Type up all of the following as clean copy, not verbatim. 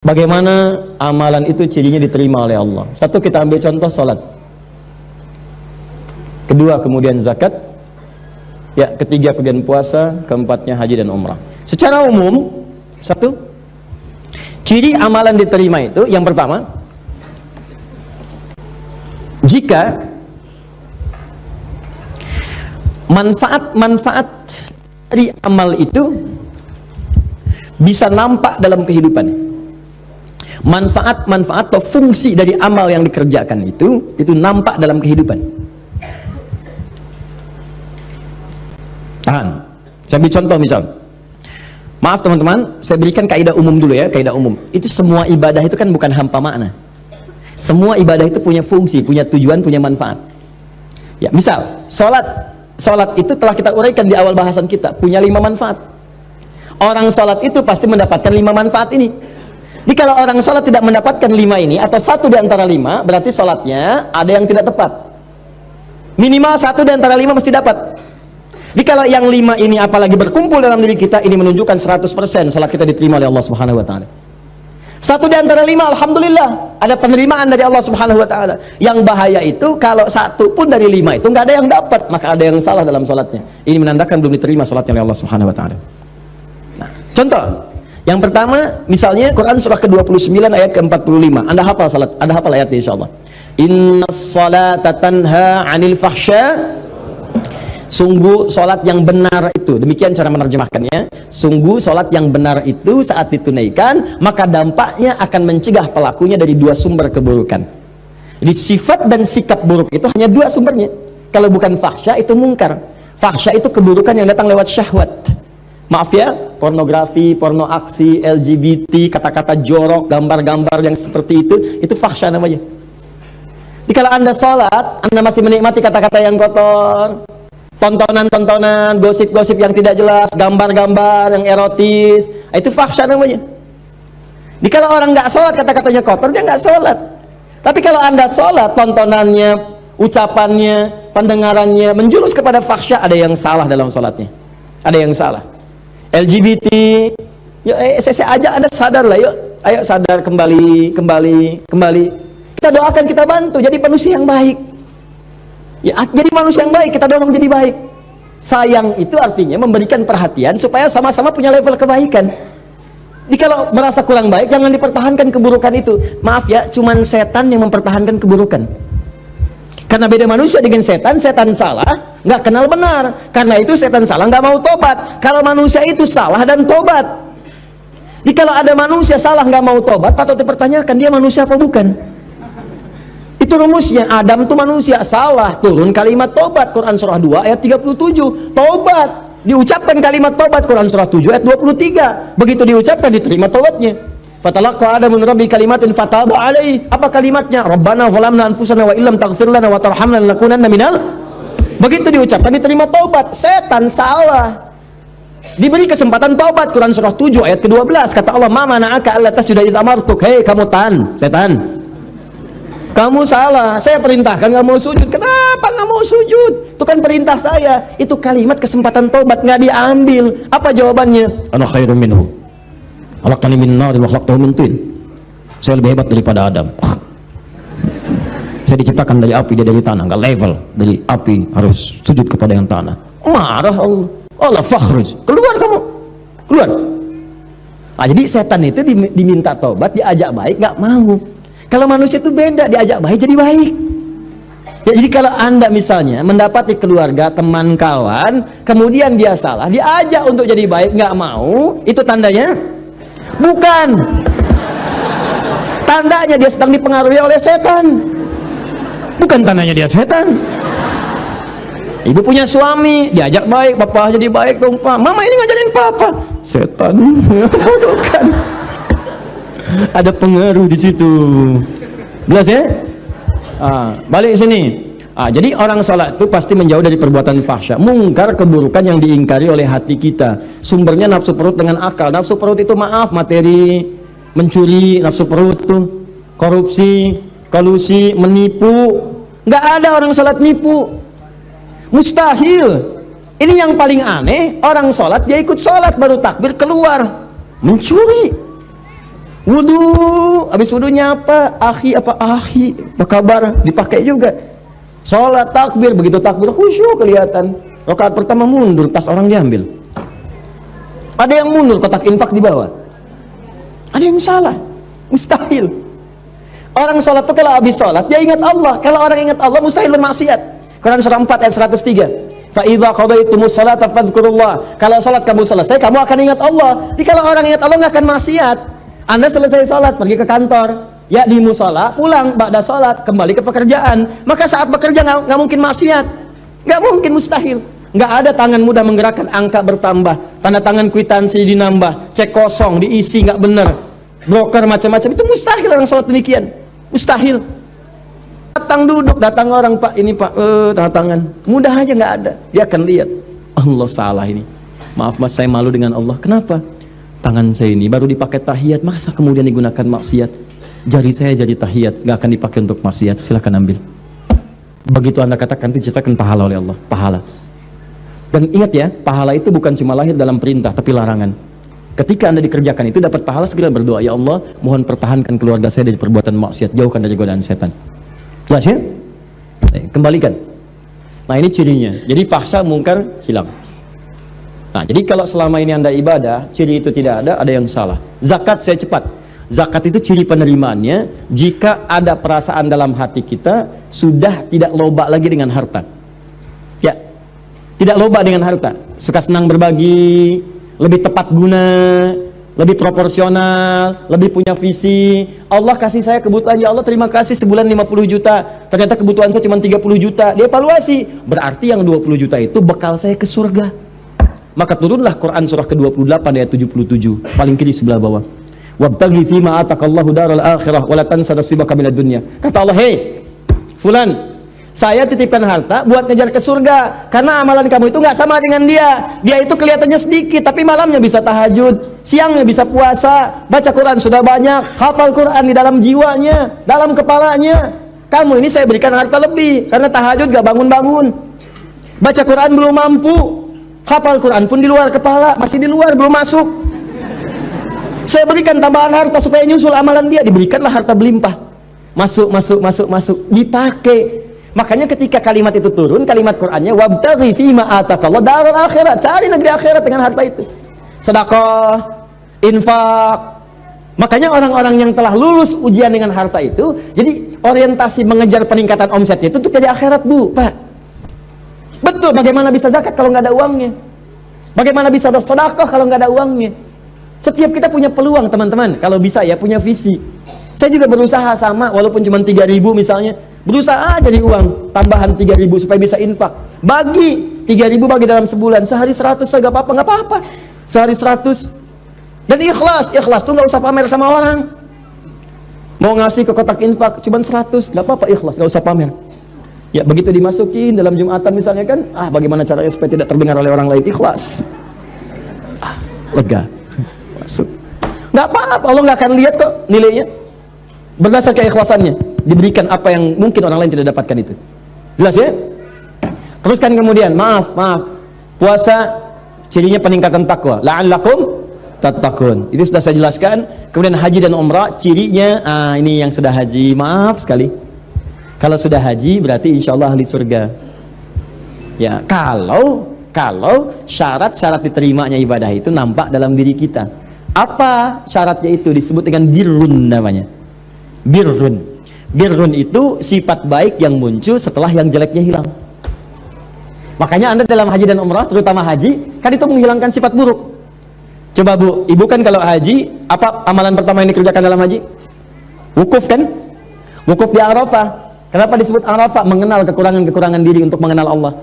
Bagaimana amalan itu cirinya diterima oleh Allah? Satu, kita ambil contoh salat. Kedua, kemudian zakat. Ya, ketiga kemudian puasa, keempatnya haji dan umrah. Secara umum, satu, ciri amalan diterima itu yang pertama, jika manfaat-manfaat dari amal itu bisa nampak dalam kehidupan. Manfaat-manfaat atau fungsi dari amal yang dikerjakan itu nampak dalam kehidupan. Tahan, saya beri contoh misal. Maaf teman-teman, saya berikan kaidah umum dulu ya, kaidah umum. Itu semua ibadah itu kan bukan hampa makna. Semua ibadah itu punya fungsi, punya tujuan, punya manfaat. Ya, misal, salat itu telah kita uraikan di awal bahasan kita, punya 5 manfaat. Orang salat itu pasti mendapatkan 5 manfaat ini. Jadi kalau orang salat tidak mendapatkan 5 ini atau 1 di antara 5, berarti salatnya ada yang tidak tepat. Minimal 1 di antara 5 mesti dapat. Jadi kalau yang 5 ini apalagi berkumpul dalam diri kita, ini menunjukkan 100% salat kita diterima oleh Allah Subhanahu wa taala. 1 di antara 5, alhamdulillah, ada penerimaan dari Allah Subhanahu wa taala. Yang bahaya itu kalau 1 pun dari 5 itu nggak ada yang dapat, maka ada yang salah dalam salatnya. Ini menandakan belum diterima salatnya oleh Allah Subhanahu wa taala. Nah, contoh yang pertama, misalnya Quran surah ke-29 ayat ke-45. Anda hafal salat? Anda hafal ayatnya insyaallah. Innas salata tanha 'anil fahsya. Sungguh salat yang benar itu, demikian cara menerjemahkannya. Sungguh salat yang benar itu saat ditunaikan, maka dampaknya akan mencegah pelakunya dari 2 sumber keburukan. Jadi sifat dan sikap buruk itu hanya 2 sumbernya. Kalau bukan fahsya itu mungkar. Fahsya itu keburukan yang datang lewat syahwat. Maaf ya, pornografi, porno aksi, LGBT, kata-kata jorok, gambar-gambar yang seperti itu fahsya namanya. Jadi kalau Anda sholat, Anda masih menikmati kata-kata yang kotor, tontonan-tontonan, gosip-gosip yang tidak jelas, gambar-gambar yang erotis, itu fahsya namanya. Jadi kalau orang nggak sholat, kata-katanya kotor, dia nggak sholat. Tapi kalau Anda sholat, tontonannya, ucapannya, pendengarannya menjurus kepada fahsya, ada yang salah dalam sholatnya. Ada yang salah. LGBT, yuk saya ajak Anda sadar lah, yuk, ayo sadar kembali. Kita doakan, kita bantu jadi manusia yang baik. Ya, jadi manusia yang baik, kita dorong jadi baik. Sayang itu artinya memberikan perhatian supaya sama-sama punya level kebaikan. Jadi kalau merasa kurang baik, jangan dipertahankan keburukan itu. Maaf ya, cuman setan yang mempertahankan keburukan. Karena beda manusia dengan setan salah, nggak kenal benar. Karena itu setan salah, nggak mau tobat. Kalau manusia itu salah dan tobat. Jadi kalau ada manusia salah nggak mau tobat, patut dipertanyakan dia manusia apa bukan. Itu rumusnya. Adam itu manusia, salah, turun kalimat tobat. Quran surah 2 ayat 37. Tobat, diucapkan kalimat tobat. Quran surah 7 ayat 23. Begitu diucapkan, diterima tobatnya. Fatalaqa Adamu min rabbi kalimatin fataba alaihi. Apa kalimatnya? Rabbana zalamna anfusana wa illam taghfir lana wa tarhamna lanakunanna minal. Begitu diucapkan, diterima taubat. Setan salah, diberi kesempatan taubat. Quran surah 7 ayat ke-12. Kata Allah, ma mana'aka alla tasjuda idh amartuk. Hei kamu setan, kamu salah, saya perintahkan nggak mau sujud. Kenapa nggak mau sujud? Itu kan perintah saya. Itu kalimat kesempatan taubat nggak diambil. Apa jawabannya? Ana khairum minhu, khalaqtani min nar wa khalaqtahu min tin. Saya lebih hebat daripada Adam. Saya diciptakan dari api, dia dari tanah. Nggak level dari api, harus sujud kepada yang tanah. Marah Allah. Allah fakhruj, keluar kamu, keluar. Nah, jadi setan itu diminta taubat, diajak baik, nggak mau. Kalau manusia itu beda, diajak baik jadi baik. Ya, jadi kalau Anda misalnya mendapati keluarga, teman, kawan, kemudian dia salah, diajak untuk jadi baik, nggak mau, itu tandanya bukan. Tandanya dia sedang dipengaruhi oleh setan. Bukan tandanya dia setan. Ibu punya suami, diajak baik, papa jadi baik dong, Pak. Mama ini ngajarin papa. Setan. Bukan. Ada pengaruh di situ. Jelas ya? Balik sini. Jadi orang salat itu pasti menjauh dari perbuatan fahsya, mungkar, keburukan yang diingkari oleh hati kita. Sumbernya nafsu perut dengan akal. Nafsu perut itu maaf, materi, mencuri, nafsu perut tuh, korupsi, kolusi, menipu. Nggak ada orang salat nipu. Mustahil. Ini yang paling aneh, orang sholat dia ikut sholat baru takbir keluar mencuri. Wudu, habis wudunya apa? Akhi, apa kabar? Dipakai juga. Sholat takbir, begitu takbir khusyuk kelihatan. Rakaat pertama mundur, tas orang diambil. Ada yang mundur, kotak infak di bawah. Ada yang salah, mustahil. Orang sholat itu kalau habis sholat dia ingat Allah. Kalau orang ingat Allah mustahil bermaksiat. Quran surah 4 ayat 103. Fa idza qadaytumus salata fadhkurullah. Kalau sholat kamu selesai, kamu akan ingat Allah. Jadi kalau orang ingat Allah nggak akan maksiat. Anda selesai sholat, pergi ke kantor, ya di musola, pulang, ba'da sholat, kembali ke pekerjaan. Maka saat bekerja nggak mungkin maksiat, nggak mungkin, mustahil. Nggak ada tangan mudah menggerakkan, angka bertambah, tanda tangan kwitansi dinambah, cek kosong diisi nggak bener, broker macam-macam, itu mustahil orang sholat demikian, mustahil. Datang duduk, datang orang, Pak ini Pak, tanda tangan, mudah aja, nggak ada. Dia akan lihat, Allah salah ini, maaf mas saya malu dengan Allah. Kenapa? Tangan saya ini baru dipakai tahiyat, masa kemudian digunakan maksiat? Jari saya jadi tahiyat, nggak akan dipakai untuk maksiat, silahkan ambil. Begitu Anda katakan, diceritakan pahala oleh Allah, pahala. Dan ingat ya, pahala itu bukan cuma lahir dalam perintah, tapi larangan. Ketika Anda dikerjakan itu dapat pahala, segera berdoa, ya Allah, mohon pertahankan keluarga saya dari perbuatan maksiat, jauhkan dari godaan setan. Jelas ya? Kembalikan. Nah ini cirinya. Jadi fahsya mungkar hilang. Nah, jadi kalau selama ini Anda ibadah, ciri itu tidak ada yang salah. Zakat, saya cepat. Zakat itu ciri penerimaannya jika ada perasaan dalam hati kita sudah tidak loba lagi dengan harta. Ya, tidak loba dengan harta. Suka senang berbagi, lebih tepat guna, lebih proporsional, lebih punya visi. Allah kasih saya kebutuhan, ya Allah terima kasih, sebulan 50 juta. Ternyata kebutuhan saya cuma 30 juta. Dievaluasi. Berarti yang 20 juta itu bekal saya ke surga. Maka turunlah Quran surah ke-28 ayat 77, paling kiri sebelah bawah. Wabtaghi fima atakallahu daral akhirah wa la tansa nasibaka minad dunya. Kata Allah, "Hei, fulan, saya titipkan harta buat ngejar ke surga, karena amalan kamu itu nggak sama dengan dia. Dia itu kelihatannya sedikit, tapi malamnya bisa tahajud, siangnya bisa puasa, baca Quran sudah banyak, hafal Quran di dalam jiwanya, dalam kepalanya. Kamu ini saya berikan harta lebih, karena tahajud gak bangun-bangun, baca Quran belum mampu, hafal Quran pun di luar kepala, masih di luar, belum masuk. Saya berikan tambahan harta supaya nyusul amalan dia." Diberikanlah harta berlimpah, masuk, dipakai. Makanya ketika kalimat itu turun, kalimat Qur'annya wabtaghi fima atakallahu daral akhirat, cari negeri akhirat dengan harta itu. Sedekah, infak. Makanya orang-orang yang telah lulus ujian dengan harta itu, jadi orientasi mengejar peningkatan omsetnya itu untuk jadi akhirat, Bu, Pak. Betul, bagaimana bisa zakat kalau nggak ada uangnya? Bagaimana bisa bersedekah kalau nggak ada uangnya? Setiap kita punya peluang, teman-teman. Kalau bisa ya, punya visi. Saya juga berusaha sama, walaupun cuma 3.000 misalnya. Berusaha jadi uang, tambahan 3.000 supaya bisa infak. Bagi, 3.000 bagi dalam sebulan. Sehari 100, saya nggak apa-apa. Sehari 100. Dan ikhlas tuh nggak usah pamer sama orang. Mau ngasih ke kotak infak, cuma 100, nggak apa-apa, ikhlas, nggak usah pamer. Ya begitu dimasukin dalam Jumatan misalnya kan, bagaimana caranya supaya tidak terdengar oleh orang lain, ikhlas, lega, masuk, nggak apa-apa, Allah nggak akan lihat kok nilainya, berdasar keikhlasannya diberikan apa yang mungkin orang lain tidak dapatkan itu. Jelas ya? Teruskan kemudian, maaf, puasa cirinya peningkatan takwa, la'allakum tattaqun, itu sudah saya jelaskan. Kemudian haji dan umrah cirinya, ini yang sudah haji, maaf sekali. Kalau sudah haji berarti insya Allah ahli surga. Ya, kalau syarat-syarat diterimanya ibadah itu nampak dalam diri kita. Apa syaratnya itu? Disebut dengan birrun namanya. Birrun itu sifat baik yang muncul setelah yang jeleknya hilang. Makanya Anda dalam haji dan umrah, terutama haji, kan itu menghilangkan sifat buruk. Coba Bu, Ibu kan kalau haji, apa amalan pertama yang dikerjakan dalam haji? Wukuf kan? Wukuf di Arafah. Kenapa disebut Arafah? Mengenal kekurangan-kekurangan diri untuk mengenal Allah.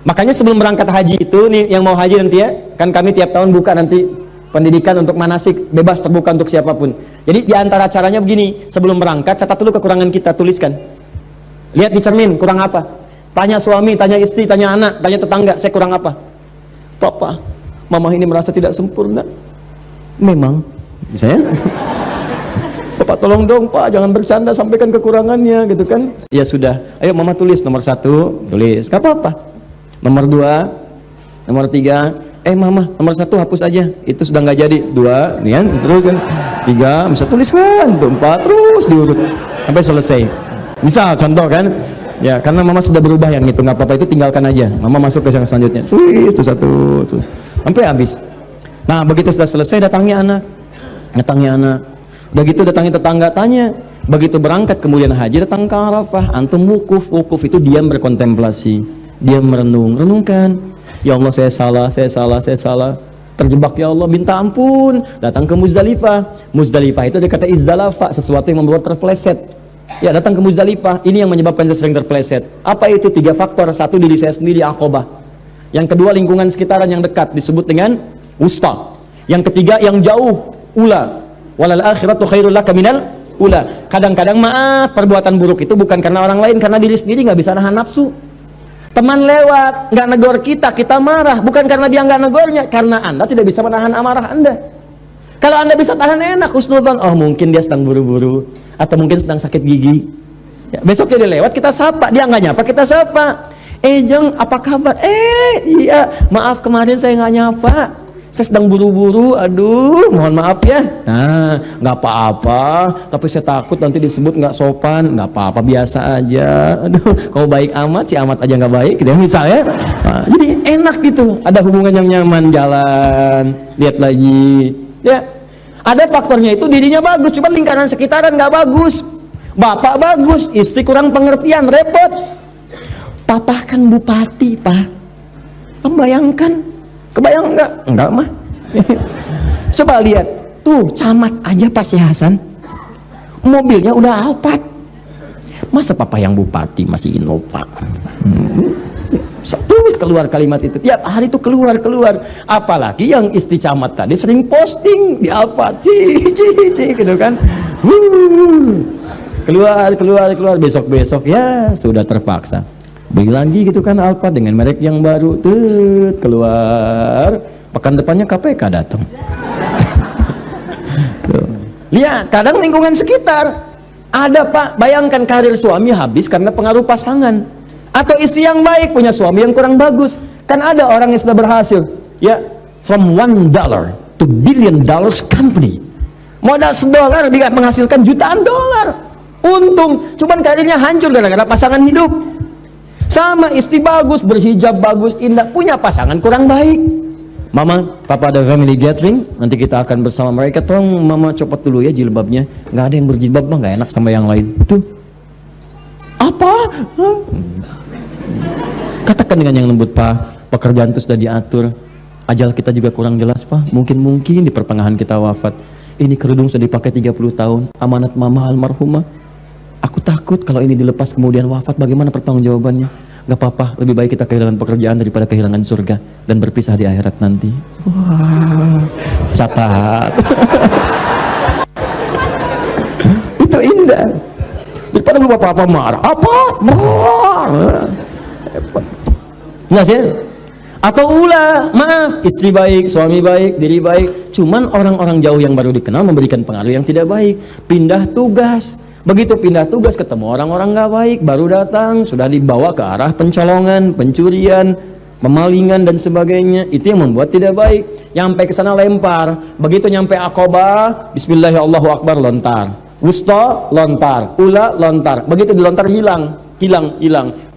Makanya sebelum berangkat haji itu, nih yang mau haji nanti ya, kan kami tiap tahun buka nanti pendidikan untuk manasik, bebas terbuka untuk siapapun. Jadi diantara caranya begini, sebelum berangkat catat dulu kekurangan kita, tuliskan. Lihat di cermin, kurang apa? Tanya suami, tanya istri, tanya anak, tanya tetangga, saya kurang apa? Papa, mama ini merasa tidak sempurna. Memang, misalnya. Bapak tolong dong Pak, jangan bercanda, sampaikan kekurangannya gitu kan. Ya sudah, ayo mama tulis nomor 1, tulis, gak apa-apa. Nomor 2, nomor 3, mama nomor 1 hapus aja, itu sudah nggak jadi. 2, nih kan, terus kan. 3, bisa tuliskan tuh 4, terus diurut sampai selesai. Misal contoh kan, ya karena mama sudah berubah yang itu, nggak apa-apa, itu tinggalkan aja. Mama masuk ke yang selanjutnya, tulis tuh 1 tuh sampai habis. Nah begitu sudah selesai, datangnya anak, udah gitu datangi tetangga, tanya. Begitu berangkat kemudian haji, datang ke Arafah, antum wukuf itu diam berkontemplasi, diam renungkan, ya Allah saya salah, terjebak ya Allah, minta ampun. Datang ke Muzdalifah itu dia kata izdalafa, sesuatu yang membuat terpeleset. Ya datang ke Muzdalifah, ini yang menyebabkan saya sering terpeleset. Apa itu? 3 faktor. 1, diri saya sendiri, Aqabah. Yang kedua, lingkungan sekitaran yang dekat, disebut dengan wusta. Yang ketiga, yang jauh, ula. Walal akhiratu khairul laka minal ula. Kadang-kadang maaf, perbuatan buruk itu bukan karena orang lain, karena diri sendiri nggak bisa nahan nafsu. Teman lewat nggak negor kita marah, bukan karena dia nggak negornya, karena Anda tidak bisa menahan amarah Anda. Kalau Anda bisa tahan, enak, husnudzon, oh mungkin dia sedang buru-buru atau mungkin sedang sakit gigi. Ya, besok dia lewat, kita sapa, dia nggak nyapa, kita sapa. Jeng, apa kabar? Iya, maaf kemarin saya nggak nyapa, saya sedang buru-buru, aduh mohon maaf ya. Nah nggak apa-apa, tapi saya takut nanti disebut nggak sopan. Nggak apa-apa, biasa aja. Aduh kau baik amat, si amat aja nggak baik gitu ya misalnya. Nah, jadi enak gitu, ada hubungan yang nyaman, jalan, lihat lagi ya. Ada faktornya itu, dirinya bagus, cuma lingkaran sekitaran nggak bagus. Bapak bagus, istri kurang pengertian, repot. Papa kan bupati, Pak, membayangkan. Kebayang enggak? Enggak mah. Coba lihat tuh, camat aja Pak Si Hasan mobilnya udah Alphard, masa papa yang bupati masih Innova? Terus keluar kalimat itu tiap hari tuh, keluar. Apalagi yang istri camat tadi sering posting di Alphard, gitu kan. Keluar besok ya sudah terpaksa beli lagi gitu kan Alphard dengan merek yang baru, keluar. Pekan depannya KPK datang. Lihat, kadang lingkungan sekitar ada Pak, bayangkan karir suami habis karena pengaruh pasangan, atau istri yang baik punya suami yang kurang bagus. Kan ada orang yang sudah berhasil ya, from $1 to $1 billion company, modal $1 dia menghasilkan jutaan dolar untung, cuman karirnya hancur gara-gara pasangan hidup. Sama istri bagus, berhijab bagus, indah, punya pasangan kurang baik. Mama, papa ada family gathering, nanti kita akan bersama mereka. Tolong mama copot dulu ya jilbabnya. Nggak ada yang berjilbab mah, nggak enak sama yang lain. Tuh apa? Katakan dengan yang lembut, Pak, pekerjaan itu sudah diatur, ajal kita juga kurang jelas, Pak. Mungkin di pertengahan kita wafat. Ini kerudung sudah dipakai 30 tahun, amanat mama almarhumah. Aku takut kalau ini dilepas kemudian wafat, bagaimana pertanggungjawabannya? Gak apa-apa, lebih baik kita kehilangan pekerjaan daripada kehilangan surga dan berpisah di akhirat nanti. Wah, catat. Itu indah. Daripada lu apa-apa marah. Nggak sih? Atau ulah, maaf, istri baik, suami baik, diri baik, cuman orang-orang jauh yang baru dikenal memberikan pengaruh yang tidak baik. Pindah tugas. Begitu pindah tugas ketemu orang-orang nggak baik, baru datang sudah dibawa ke arah pencolongan, pencurian, pemalingan dan sebagainya. Itu yang membuat tidak baik. Nyampe ke sana lempar, begitu nyampe Aqabah, Bismillahirrahmanirrahim, lontar. Wusta lontar, ula lontar. Begitu dilontar hilang.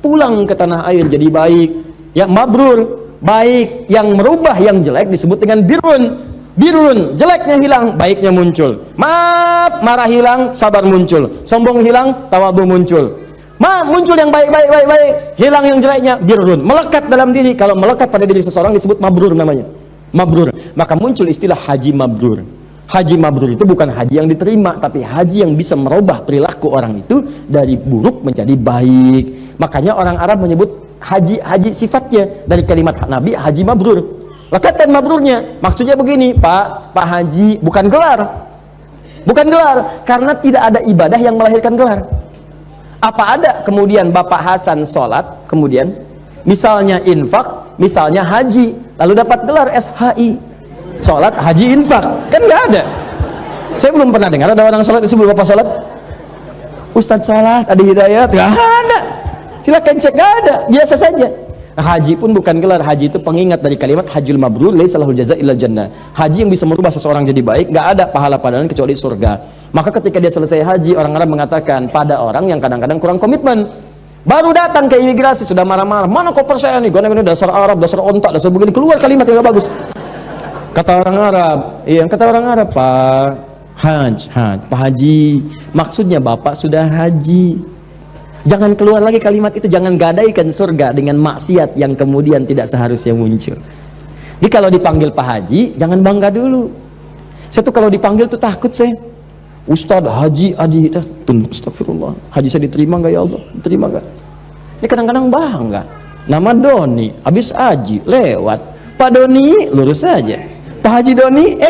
Pulang ke tanah air jadi baik. Ya mabrur, baik. Yang merubah yang jelek disebut dengan birun, jeleknya hilang, baiknya muncul. Maaf, marah hilang, sabar muncul. Sombong hilang, tawadhu muncul. Muncul yang baik, hilang yang jeleknya, birun. Melekat dalam diri. Kalau melekat pada diri seseorang disebut mabrur namanya. Mabrur. Maka muncul istilah haji mabrur. Haji mabrur itu bukan haji yang diterima, tapi haji yang bisa merubah perilaku orang itu dari buruk menjadi baik. Makanya orang Arab menyebut haji sifatnya dari kalimat Nabi, haji mabrur. Lekatkan mabrurnya, maksudnya begini, Pak Haji, bukan gelar, karena tidak ada ibadah yang melahirkan gelar. Apa ada kemudian Bapak Hasan sholat, kemudian misalnya infak, misalnya haji, lalu dapat gelar SHI, sholat haji infak, kan nggak ada. Saya belum pernah dengar ada orang sholat sebelum Bapak sholat, Ustadz sholat, ada hidayat, nggak ada. Silakan cek, nggak ada, biasa saja. Haji pun bukan gelar, haji itu pengingat dari kalimat hajjul mabrur laisa lahul jazaa illal jannah. Haji yang bisa merubah seseorang jadi baik, nggak ada pahala padanya kecuali surga. Maka ketika dia selesai haji, orang Arab mengatakan pada orang yang kadang-kadang kurang komitmen, baru datang ke imigrasi sudah marah-marah, mana koper saya nih, ini dasar Arab, dasar ontak, dasar begini, keluar kalimat yang gak bagus. Kata orang Arab, Pak Haji, maksudnya Bapak sudah haji. Jangan keluar lagi kalimat itu, jangan gadaikan surga dengan maksiat yang kemudian tidak seharusnya muncul. Jadi kalau dipanggil Pak Haji, jangan bangga dulu. Saya tuh kalau dipanggil tuh takut saya. Ustadz, Haji, Adi, astagfirullah. Haji saya diterima nggak ya Allah? Diterima nggak? Ini kadang-kadang bangga. Nama Doni, habis Haji, lewat. Pak Doni, lurus saja. Pak Haji Doni,